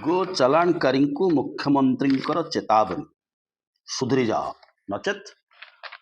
गो चलाणकारी को मुख्यमंत्री चेतावनी सुधरी जाओ नचेत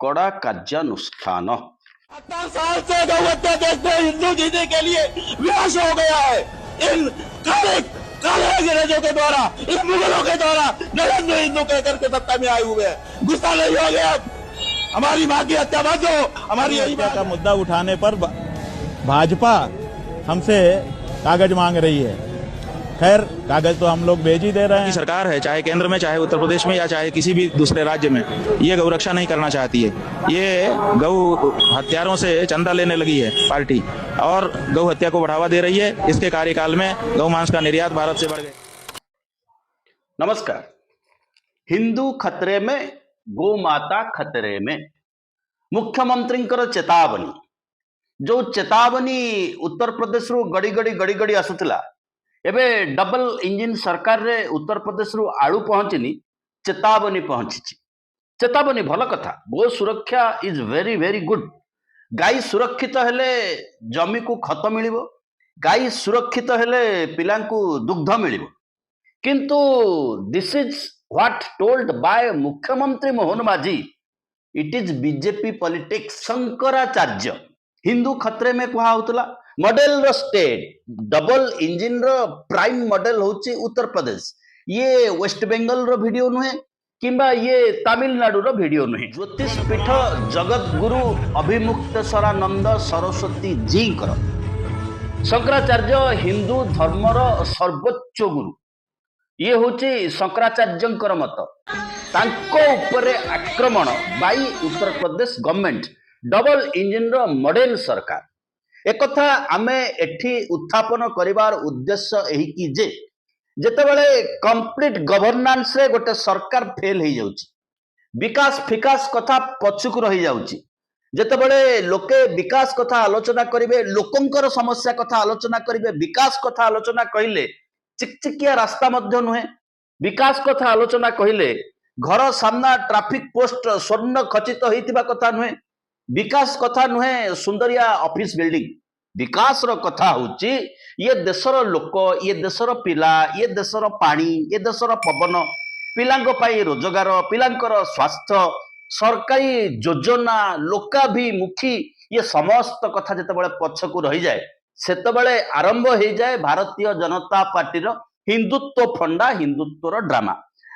कड़ा कार्यानुष्ठान। 18 साल से गौ हत्या देश में हिंदू जीने के लिए विनाश हो गया है। इन काले काले अंग्रेजों के द्वारा, इन मुगलों के द्वारा नरेंद्र हिंदू कहकर के सत्ता में आए हुए हैं। गुस्सा नहीं हो गया? हमारी मां की हत्या बंद हो। हमारी यही हत्या का मुद्दा उठाने पर भाजपा हमसे कागज मांग रही है। खैर, कागज तो हम लोग भेज ही दे रहे हैं। सरकार है, चाहे केंद्र में, चाहे उत्तर प्रदेश में, या चाहे किसी भी दूसरे राज्य में, ये गौ रक्षा नहीं करना चाहती है। ये गौ हत्यारों से चंदा लेने लगी है पार्टी और गौ हत्या को बढ़ावा दे रही है। इसके कार्यकाल में गौ मांस का निर्यात भारत से बढ़ गया। नमस्कार। हिंदू खतरे में, गो माता खतरे में, मुख्यमंत्री चेतावनी। जो चेतावनी उत्तर प्रदेश रु गड़ी गड़ी आसुला, एबे डबल इंजिन सरकार रे उत्तर प्रदेश रु आलू पहुंचनी, चेतावनी पहुंची। चेतावनी भल कथा। गो सुरक्षा इज वेरी वेरी गुड। गाई सुरक्षित हेले जमी को खत मिलिबो, गाई सुरक्षित हेले पिलांकु दुग्ध मिलिबो। किंतु this is what told by मुख्यमंत्री मोहन माझी। It is BJP politics. Shankaracharya Hindu खतरे में कहा होतला। मॉडल रो स्टेट डबल इंजिन रो प्राइम मॉडल होची उत्तर प्रदेश। ये वेस्ट बंगाल रो वीडियो नुहे किंबा ये तमिलनाडु रो वीडियो नुहे। ज्योतिष पीठ जगत गुरु अभिमुक्तेश्वरानंद सरस्वती जी कर शंकराचार्य हिंदू धर्मर सर्वोच्च गुरु। ये होची शंकराचार्यंकर मत। तांको उपरे आक्रमण बाई Uttar Pradesh government double engine रो मॉडल सरकार। एक कथा आमे एठी उत्थापन करिवार उद्देश्य एही कि जे जेतेबेले कंप्लीट गवर्नेंस रे गोटे सरकार फेल हो जाउची, विकास फिकास कथा पछुक रही जाउची। जेतेबेले लोके विकास कथा आलोचना करिवे, लोकंकर समस्या कथा आलोचना करिवे, विकास कथा आलोचना कहिले चिकचिकिया रास्ता मध्य नुहे। विकास कथा आलोचना कहिले घर सामना ट्रैफिक पोस्ट स्वर्ण खचित होइतिबा कथा नुहे। विकास कथा नुहे सुंदरिया ऑफिस बिल्डिंग। विकास रो कथा होची ये देशर लोक, ये देशर पिला, ये देशर पानी, ये देशर पवन, पिलांको पाई रोजगार, पिलांकर स्वास्थ्य, सरकारी योजना, लोकाभिमुखी, ये समस्त कथा जेतेबेले पछकु रही जाए सेतेबेले आरंभ हो जाए भारतीय जनता पार्टी रो हिंदुत्व फंडा, हिंदुत्वर ड्रामा।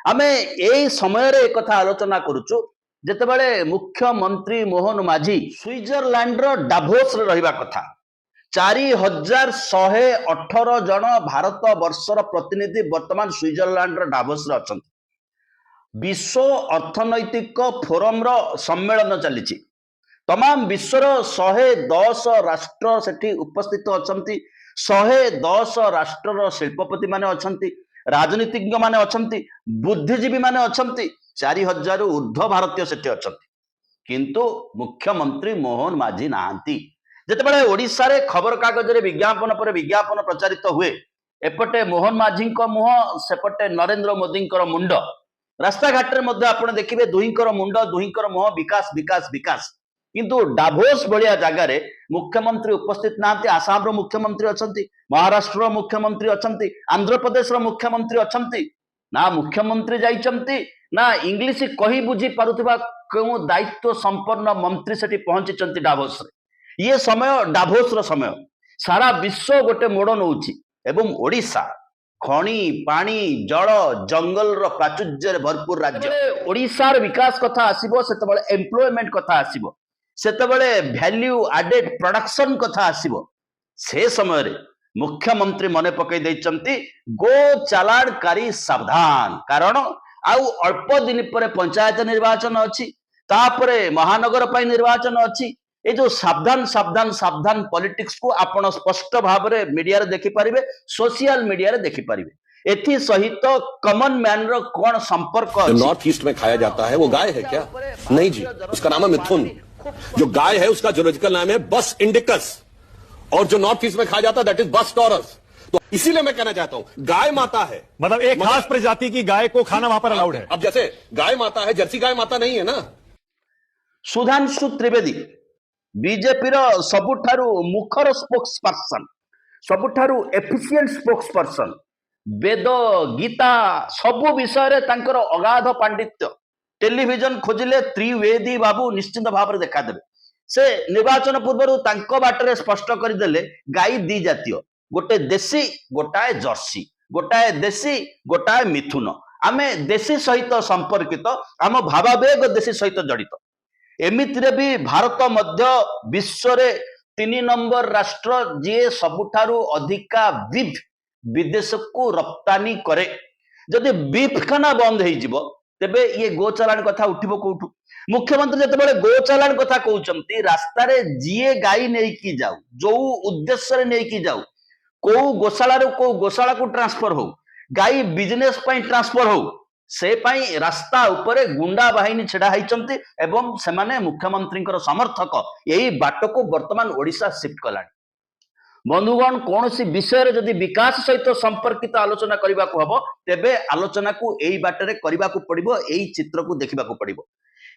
आमे एई समय रे एक कथा आलोचना करूछु जेतेबेले मुख्यमंत्री मोहन माझी स्विट्जरलैंड रो डाभोस रे रहिबा कथा। 4118 जन भारत वर्षर प्रतिनिधि वर्तमान स्विट्जरलैंड रो डाभोस रे अछंती। विश्व अर्थनैतिक फोरम रो सम्मेलन चलीची। तमाम विश्वर 110 राष्ट्र सेठी उपस्थित अछंती। 110 राष्ट्र शिल्पपति माने अछंती, राजनीतिज्ञ माने अछंती, बुद्धिजीवी माने अछंती। 4000 ऊर्ध्व भारतीय सेठी अछंती। किंतु मुख्यमंत्री मोहन माझी नाहांती। जेतेबेले ओडिशा रे खबर कागज रे विज्ञापन पर विज्ञापन प्रचारित हुए, एपटे मोहन माझी मुह, सेपटे नरेंद्र मोदी मुंड। रास्ता घाट रे मध्य आपण देखिबे दुहींकर मुंड, दुहींकर मुह, विकास विकास विकास। किंतु डाभोस भलिया जगह रे मुख्यमंत्री उपस्थित नाहांती। आसाम रो मुख्यमंत्री अछंती, महाराष्ट्र रो मुख्यमंत्री अछंती, आंध्र प्रदेश रो मुख्यमंत्री अछंती। ना मुख्यमंत्री जाइचंती, ना इंग्लिश कही बुझी पारुथिबा केउ दायित्व संपन्न मंत्री सेठी पहुंचीचंती डाभोस रे। ये समय डाभोस रो समय। सारा विश्व गोटे मोड़ नौची एवं ओडिशा खणी पानी जल जंगल रो प्राचुर्य रे भरपूर राज्य। ओडिशार विकास कथा आसीबो सेतेबेले एम्प्लॉयमेंट कथा आसीबो, सेतेबेले वैल्यू एडेड प्रोडक्शन कथा आसीबो। से समय रे मुख्यमंत्री मने पकई दैचंती गो चालाणकारी सावधान। कारण आउ अल्प दिन पर पंचायत निर्वाचन अछि, तापरे महानगर पाई निर्वाचन अछि। ए जो सावधान सावधान सावधान पॉलिटिक्स को आपण स्पष्ट भाव रे मीडिया रे देखि परिबे, सोशल मीडिया रे देखि परिबे। एथि सहित कॉमन मैन रो कोन संपर्क अछि। नॉर्थ ईस्ट में खाया जाता है वो गाय है क्या? नहीं जी, उसका नाम है मिथुन। जो गाय है उसका जूलॉजिकल नाम है बस इंडिकस, और जो नॉर्थ ईस्ट में खाया जाता है दैट इज बस टॉरस। तो इसीलिए मैं कहना चाहता हूं गाय माता है, मतलब एक खास प्रजाति की गाय को खाना वहां पर अलाउड है। अब जैसे गाय माता है, जर्सी गाय माता नहीं है ना। सुधांशु त्रिवेदी बीजेपी रो सबुठारु मुखर स्पोक्स पर्सन, सबुठारु efficient spokesperson, Veda Gita सबु विषय तांकर अगाध पांडित्य टेलीविजन खोजिले त्रिवेदी बाबू निश्चिंत भाव में देखादेवे से निर्वाचन पूर्व तांको बाटरे स्पष्ट करदेले गाई दी जातीय गोटे देशी गोटाए जर्सी गोटाए देशी गोटाए मिथुन आमे देशी सहित संपर्कित आम भावावेग देशी सहित जड़ित एमितिरे भी भारत मध्य विश्व रे 3 नंबर राष्ट्र जी सबुठारु अधिका बीफ विदेश को रप्तानी करे जदि बीफ खाना बंद हो तेबे ये गो चालान कथा उठिबो कोठु मुख्यमंत्री जतबेले गो चालान कथा कहउचंती रास्ता रे जीए गाई नै की जाऊ जो उद्देश्य रे नै की जाऊ को गोशाला रो को गोशाला को ट्रांसफर हो गाई बिजनेस पई ट्रांसफर हो से पाई रास्ता उपरे गुंडा बाहिनी छेड़ा हैचंती एवं सेमाने मुख्यमंत्री समर्थक यही बाट को वर्तमान ओडिशा शिफ्ट कलानी बंधुगण कौन सी विषय जदि विकास सहित संपर्कित आलोचना करने को हबो तेबे आलोचना को एई बाटरे करबा को पड़िबो एई चित्र को देखिबा को पड़िबो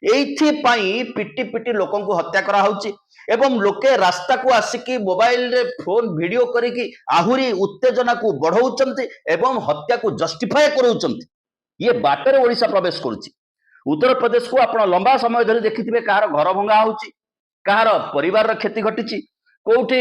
एइथि पई पिटी पिटी लोकन को हत्या करा होउची एवं लोके रास्ता को आसिकी मोबाइल रे फोन वीडियो करिकी आहुरी उत्तेजना को बढ़ाउचंती एवं हत्या को जस्टिफाई करूचंती ये बाटरे ओडिशा प्रवेश करूची उत्तर प्रदेश को आपण लंबा समय धरि देखिथिबे कहार घर भंगा होउची कहार परिवार र क्षति घटिची कोठी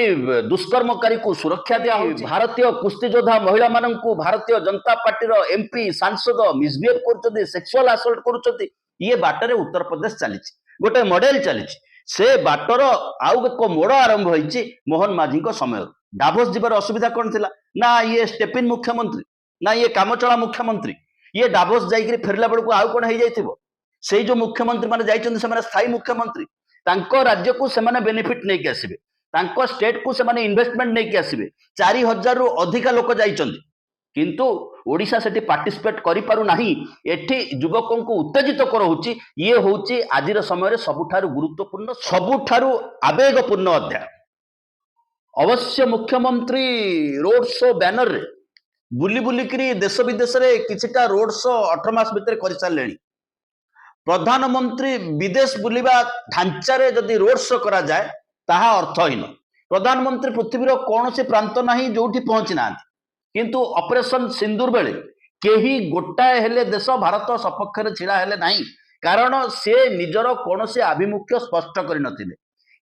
दुष्कर्मकारी को सुरक्षा दिया भारतीय कुस्ती योद्धा महिला माननकु भारतीय जनता पार्टी रो एमपी सांसद मिसबिहेव करछथि सेक्सुअल असल्ट करछथि ये बाटरे उत्तर प्रदेश चलीछि गोटे मॉडल चलीछि से बाटर आउ एक मोड़ आरंभ होइछि मोहन माझी को समय डाभोस जीवार असुविधा कौन थिला ना ये स्टेपिन मुख्यमंत्री ना ये कामचला मुख्यमंत्री ये डाभोस जाइकरी फेरला बेलକୁ आउ कोन हे जाइथिबो सेई जो मुख्यमंत्री माने जाइछन्ति से माने स्थायी मुख्यमंत्री तांको राज्य को से माने बेनिफिट नै के आसीबे तांको स्टेट को से माने इन्वेस्टमेंट नै के आसीबे 4000 रु अधिक लोक जाइछन्ति किंतु ओडिशा सेठी पार्टिसिपेट करि पारु नाही एठी युवकों को उत्तेजित करउची ये होउची आजिर समय रे सबुठारु गुरुत्वपूर्ण सबुठारु आवेगपूर्ण अध्याय अवश्य मुख्यमंत्री रोड शो बैनर रे बुली बुली करी देश विदेश रे किछिटा रोड शो 18 मास भितर करि सारलेनी प्रधानमंत्री विदेश बुलिबा ढांचा रे जदि रोड शो करा जाए ताहा अर्थहीन प्रधानमंत्री पृथ्वीर कौन से प्रांत नाही जोठी पहुंची ना किंतु ऑपरेशन सिंदूर बेले केही गोटाए हेले देश भारत सपक्ष रे छिड़ा हेले नाही कारण से निजर कौन से आभिमुख्य स्पष्ट करि नथिले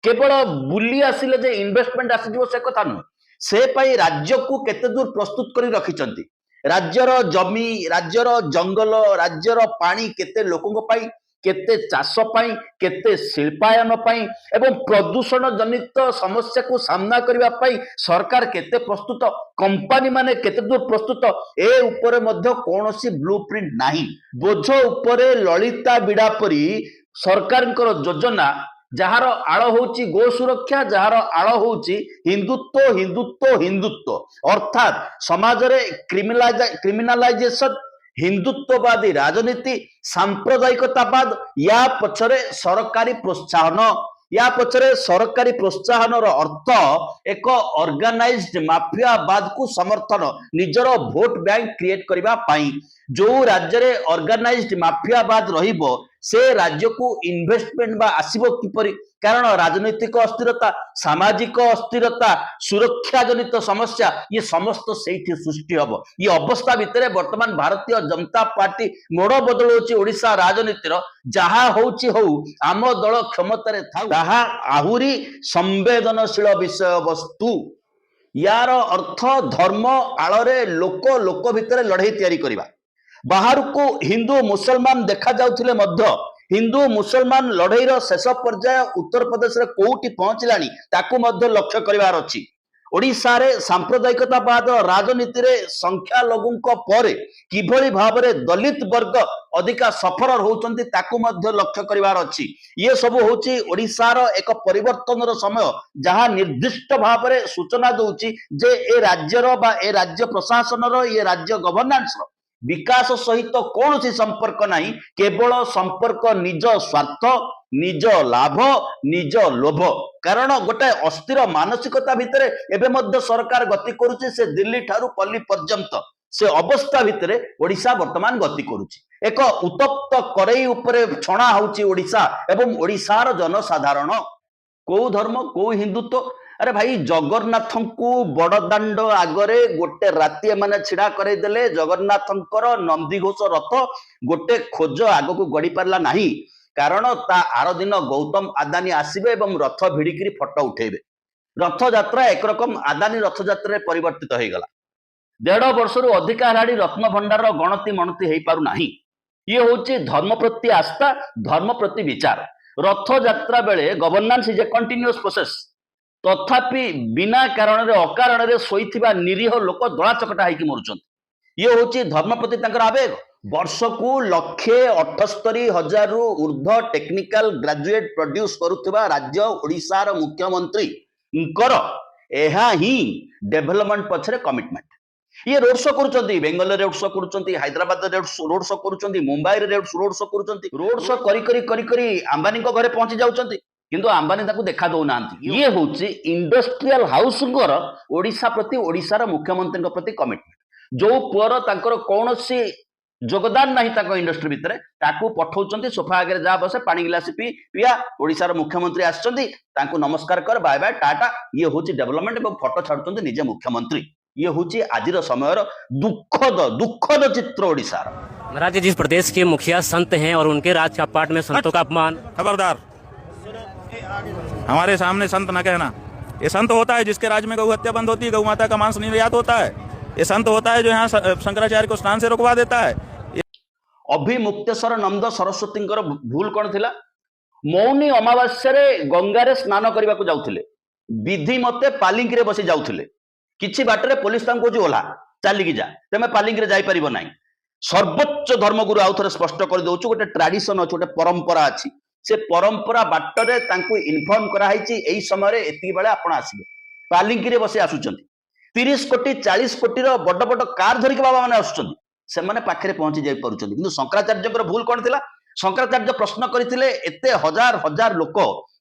केवल बुली आसिले जे इन्वेस्टमेंट आसी से कथा नु से पाई राज्य को केते दूर प्रस्तुत करी रखिचंती राज्यर जमी राज्यर जंगल राज्यर पानी केते लोकंक पाई केते चाष पाई केते शिल्पायन पाई एवं प्रदूषण जनित समस्या को सामना करबा पाई सरकार केते प्रस्तुत कंपनी माने केते दूर प्रस्तुत ए ऊपर मध्य कोनोसी ब्लूप्रिंट नाही बोझ ऊपर ललिता बिडा परी सरकारଙ୍କର योजना जहार आड़ होची गो सुरक्षा जहार आड़ होची हिंदुत्व हिंदुत्व हिंदुत्व अर्थात समाज रे क्रिमिनालाइजेशन हिंदुत्ववादी राजनीति सांप्रदायिकतावाद या पछरे सरकारी प्रोत्साहन या पछरे सरकारी प्रोत्साहन अर्थ एक ऑर्गेनाइज्ड माफियावाद को समर्थन निजर वोट बैंक क्रिएट करबा पाई जो राज्य रे ऑर्गेनाइज्ड माफियावाद रहिबो से राज्य को इन्वेस्टमेंट बा आसीबो किपरि कारण राजनीतिक अस्थिरता सामाजिक अस्थिरता सुरक्षा जनित समस्या ये समस्त सेठी सृष्टि हबो ये अवस्था भितरे वर्तमान भारतीय जनता पार्टी मोड़ बदल होची ओडिशा राजनीतिर जहा होची हो आम दल क्षमता रे थाउ ताहा आहुरी संवेदनशील विषय वस्तु यार अर्थ धर्म आଳରେ लोक लोक भितरे लड़ाई तैयारी करिबा बाहर को हिंदू मुसलमान देखा जाउथिले मध्य हिंदू मुसलमान लड़ाईर शेष पर्याय उत्तर प्रदेश रे कोउटी पहुंचलानी ताकू मध्य लक्ष्य करिवार अछि ओडिशा रे सांप्रदायिकतावाद राजनीति रे संख्या लघुंक परे किभली भाबरे दलित वर्ग अधिका सफर होउचंती ताकू मध्य लक्ष्य करिवार अछि ये सब होउची ओडिशा रो एक परिवर्तन रो समय जहां निर्दिष्ट भाबरे सूचना दोउची जे ए राज्य रो बा ए राज्य प्रशासन रो ये राज्य गवर्नेंस रो विकास सहित कौन सी संपर्क नहीं केवल संपर्क निज स्वार्थ निज लाभ निज लोभ कारण गोटे अस्थिर मानसिकता भितर एबे मध्य सरकार गति करुछि से दिल्ली ठारू पल्ली पर्यंत से अवस्था भितर ओडिशा वर्तमान गति करुछि एक उत्तप्त करई उपरे छणा होउछि ओडिशा एवं ओडिशार जनसाधारण को धर्म को हिंदुत्व अरे भाई जगन्नाथ को बड़दाण्ड आगरे गोटे राति एमाने छिड़ा करदेले जगन्नाथंकर नंदीघोष रथ गोटे खोज आग को गड़ी पारला नहीं कारण ता आर दिन गौतम आदानी आसबे एवं रथ भिड़िकी फटो उठेबे रथ यात्रा एक रकम आदानी रथ यात्रा परिवर्तित हो गला 1.5 वर्ष अधिक हेलाणी रत्न भंडार गणति मणति हो पारु नाही ये होची धर्म प्रति आस्था धर्म प्रति विचार रथ यात्रा बेले governance is a continuous process तथापि बिना कारण रे अकारण रे सोईथिबा निरीह लोक दला चकटा होइकी मरुचंत ये होची धर्म प्रति तांकर आवेग वर्ष को 1,78,000 रु ऊर्ध्व टेक्निकल ग्रेजुएट प्रोड्यूस करुथिबा राज्य ओडिशार मुख्यमंत्री इंकर एहा ही डेवलपमेंट पछरे कमिटमेंट ये रोड शो करुचंती बेंगल रोड शो करुचंती हैदराबाद रोड शो करुचंती मुंबई रे रोड शो करुचंती रोड शो करी करी करी अंबानी को घरे पहुंची जाउचंती किंतु अंबानी ताकू देखा दो नांती ये होची इंडस्ट्रियल हाउसंगर ओडिशा प्रति ओडिशार मुख्यमंत्री प्रति कमिटमेंट जो पुअर तांकर कोनोसी योगदान नहीं ताको इंडस्ट्री भितर ताकू पठाउचंती सोफा आगे जा बसे पानी गिलास पिया ओडिशार मुख्यमंत्री आछंती तांकू नमस्कार कर बाय बाय टाटा ये होची डेवलपमेंट एवं फोटो छाडुचंती निजे मुख्यमंत्री ये होची आजिर समयर दुखद चित्र ओडिशार। महाराज जी जिस प्रदेश के मुखिया संत हैं और उनके राजपाट में संतों का अपमान। खबरदार, हमारे सामने संत न कहना। ये संत होता है जिसके राज्य में गौ हत्या बंद होती है, गौ माता का मांस निर्यात होता है। ये संत होता है जो यहाँ शंकराचार्य को स्नान से रुकवा देता है। अभिमुक्तेश्वर नंद सरस्वती भूल कौन थिला मौनी अमावास्या रे गंगारे स्नान करने को जाउथिले विधि मते पालिंकी रे बसी जाउथिले किछि बाटरे पुलिस तांको जो ओला चलिकी जा तमे पालिंकी रे जाई परिबो नाही सर्वोच्च धर्मगुरु आउ थरे स्पष्ट कर दउछु गोटे ट्रेडिशन अछि गोटे परंपरा अछि से परंपरा बाटरे तांको इन्फॉर्म करा हैछि एई समय रे एति बेले आपण आसीबे पालिंकी रे बसी आसुचंती 30 कोटी 40 कोटी रो बड बड कार धरिक बाबा माने आसुचंती से माने पाखरे पहुंची जाई परुचंती किंतु शंकराचार्यकर भूल कोन थिला शंकराचार्य प्रश्न करथिले एते हजार हजार लोक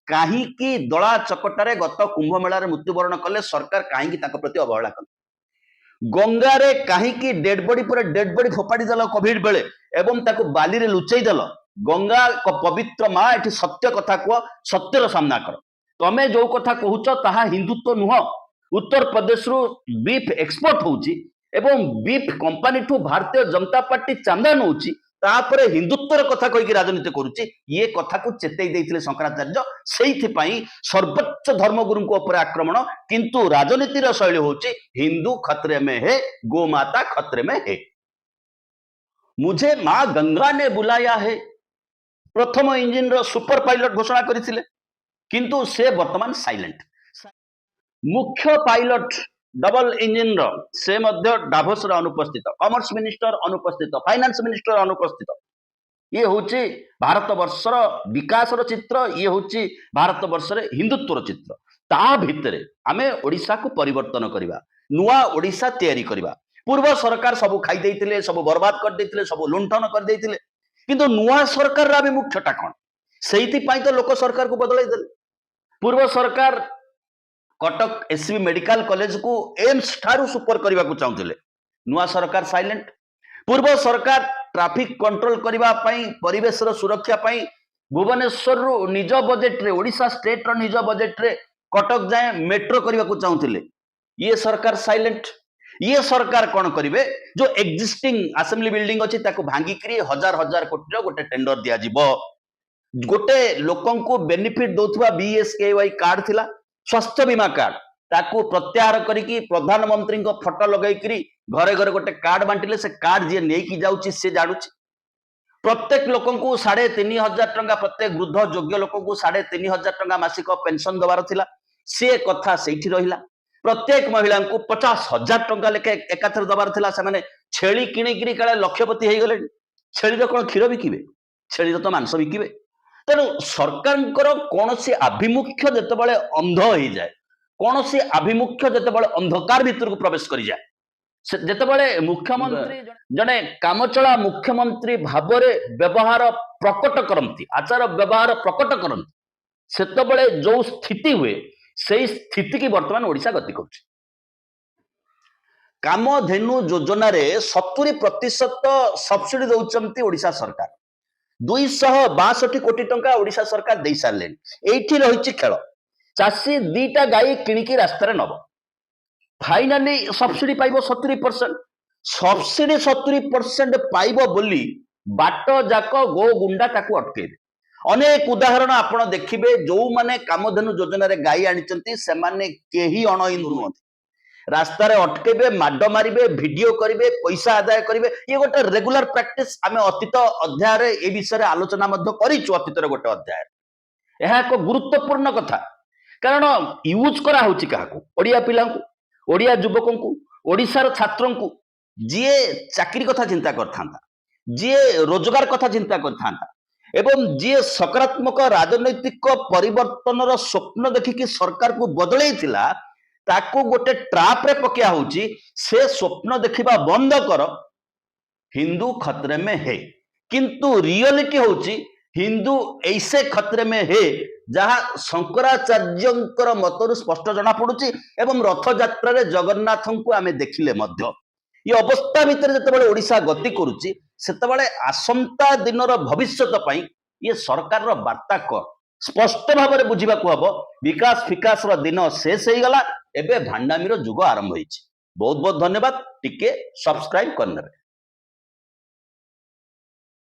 काहे की दला चकटारे गत कुंभ मेला रे मृत्युवरण कले सरकार काहे की ताको प्रति अवहेला कले गंगा रे काहे की डेड बॉडी पर डेड बॉडी फोपाडी देल कोविड बेले एवं ताको बाली रे लुचई देल गंगा पवित्र मां एठी सत्य कथा को सत्यर सामना कर तमे जो कथा कहूच ताहा हिंदुत्व नुह उत्तर प्रदेश रु बीफ एक्सपोर्ट होउची एवं बीफ कंपनी ठू भारतीय जनता पार्टी चांदा नउची तापरे हिंदुत्वर कथा कहिकी राजनीति करूची ये कथा को चेतई देइथिले शंकराचार्य सेइथि पई सर्वोच्च धर्मगुरु को ऊपर आक्रमण किंतु राजनीति रो शैली होची हिंदू खतरे में है गो माता खतरे में है मुझे मां गंगा ने बुलाया है प्रथम इंजिन रो सुपर पायलट घोषणा करथिले किंतु से वर्तमान साइलेंट मुख्य पायलट डबल इंजिन रो से मध्य डाभोस रो अनुपस्थित कॉमर्स मिनिस्टर अनुपस्थित फाइनेंस मिनिस्टर अनुपस्थित ये होची भारत वर्षर विकास रो चित्र ये होची भारत वर्षर हिंदुत्व रो चित्र ता भितरे आमे ओडिसा को परिवर्तन करिबा नुआ ओडिसा तैयारी करिबा पूर्व सरकार सब खाई देइतिले सब बर्बाद कर देइतिले सब लुंठन कर देइतिले किंतु नुआ सरकार रा भी मुख्यटा कोन सेइति पई तो लोक सरकार को बदलाई देले पूर्व सरकार कटक एसबी मेडिकल कॉलेज को एम्स ठारू सुपर करने को चाहते नुआ सरकार साइलेंट पूर्व सरकार ट्रैफिक कंट्रोल करबा पई परिवेश रो सुरक्षा पई भुवनेश्वर रु निज बजेट रे ओडिशा स्टेट रो निज बजेट रे कटक जाए मेट्रो करबा को चाहते ये सरकार साइलेंट ये सरकार कौन करिवे जो एक्जिस्टिंग असेंबली बिल्डिंग अच्छी ताको भांगी करी हजार हजार कोटी रो गोटे टेंडर दिया जिवो गोटे लोकन को बेनिफिट दोथुवा बीएसकेवाई कार्ड थिला स्वास्थ्य बीमा कार्ड ताकू प्रत्याहार करिकी प्रधानमंत्री को फोटो लगैकरी घरे घरे गोटे कार्ड बांटिले से कार्ड जे नेकी जाउची से जानुची प्रत्येक लोकन को 3,500 टंका प्रत्येक वृद्ध योग्य लोक को 3,500 टंका मासिक पेंशन दबार थिला से कथा सेठी रहिला प्रत्येक महिला को 50,000 टंका लेके एकाथर दबार थिला से माने छेली किणिकरी काले लक्षपति हे गले छेली रो कोन क्षीर बिकिबे छेली रो तो मांस बिकिबे तेणु सरकार कौन सी आभिमुख्य जितेबाला अंध हो जाए कौन सी आभिमुख्य जितेबाला अंधकार भीतर को प्रवेश कर जाए जितेबाला मुख्यमंत्री जड़े कामचला मुख्यमंत्री भाव व्यवहार प्रकट करती आचार व्यवहार प्रकट करती सेतबेले जो स्थिति हुए से स्थिति की वर्तमान ओडिशा गति कर कामधेनु योजना 70% सब्सिडी दौरान ओडिशा सरकार 262 कोटी टंका ओडिशा सरकार दे सारे एठी रही खेल ଚାଷୀ 2ଟା ଗାଈ କିଣିକି ରାସ୍ତାରେ ନବ, ଫାଇନାଲି ସବସିଡି ପାଇବ 70%। ସବସିଡି 70% ପାଇବ ବୋଲି ବାଟ ଯାକ ଗୋ ଗୁଣ୍ଡା ତାକୁ ଅଟକେଇବେ। ଅନେକ ଉଦାହରଣ ଆପଣ ଦେଖିବେ, ଯୋଉମାନେ କାମଧେନୁ ଯୋଜନାରେ ଗାଈ ଆଣିଛନ୍ତି ସେମାନେ କେହି ଅଣ ହିନ୍ଦୁ ନୁହନ୍ତି। ରାସ୍ତାରେ ଅଟକେଇବେ, ମାଡ ମାରିବେ, ଭିଡିଓ କରିବେ, ପଇସା ଆଦାୟ କରିବେ। ଇଏ ଗୋଟେ ରେଗୁଲାର ପ୍ରାକ୍ଟିସ। ଆମେ ଅତୀତ ଅଧ୍ୟାୟରେ ଏ ବିଷୟରେ ଆଲୋଚନା ମଧ୍ୟ କରିଛୁ, ଅତୀତରେ ଗୋଟେ ଅଧ୍ୟାୟରେ। ଏହା ଏକ ଗୁରୁତ୍ୱପୂର୍ଣ୍ଣ କଥା, କାରଣ ୟୁଜ୍ କରାହଉଛି କାହାକୁ? ଓଡ଼ିଆ ପିଲାଙ୍କୁ, ଓଡ଼ିଆ ଯୁବକଙ୍କୁ, ଓଡ଼ିଶାର ଛାତ୍ରଙ୍କୁ, ଯିଏ ଚାକିରି କଥା ଚିନ୍ତା କରିଥାନ୍ତା, ଯିଏ ରୋଜଗାର କଥା ଚିନ୍ତା କରିଥାନ୍ତା ଏବଂ ଯିଏ ସକାରାତ୍ମକ ରାଜନୈତିକ ପରିବର୍ତ୍ତନର ସ୍ୱପ୍ନ ଦେଖିକି ସରକାରକୁ ବଦଳେଇଥିଲା, ତାକୁ ଗୋଟେ ଟ୍ରାପରେ ପକେଇବା ହଉଛି। ସେ ସ୍ୱପ୍ନ ଦେଖିବା ବନ୍ଦ କର, ହିନ୍ଦୁ ଖତरे में है। କିନ୍ତୁ ରିଅଲିଟି ହଉଛି ହିନ୍ଦୁ ऐसे खतरे में है ଯାହା ଶଙ୍କରାଚାର୍ଯ୍ୟଙ୍କର ମତରୁ ସ୍ପଷ୍ଟ ଜଣା ପଡୁଛି ଏବଂ ରଥଯାତ୍ରାରେ ଜଗନ୍ନାଥଙ୍କୁ ଆମେ ଦେଖିଲେ ମଧ୍ୟ। ଏ ଅବସ୍ଥା ଭିତରେ ଯେତେବେଳେ ଓଡ଼ିଶା ଗତି କରୁଛି, ସେତେବେଳେ ଆସନ୍ତା ଦିନର ଭବିଷ୍ୟତ ପାଇଁ ଇଏ ସରକାରର ବାର୍ତ୍ତା କଣ ସ୍ପଷ୍ଟ ଭାବରେ ବୁଝିବାକୁ ହବ। ବିକାଶ ଫିକାସର ଦିନ ଶେଷ ହେଇଗଲା, ଏବେ ଭାଣ୍ଡାମିର ଯୁଗ ଆରମ୍ଭ ହେଇଛି। ବହୁତ ବହୁତ ଧନ୍ୟବାଦ। ଟିକେ ସବସ୍କ୍ରାଇବ କରିନେବେ।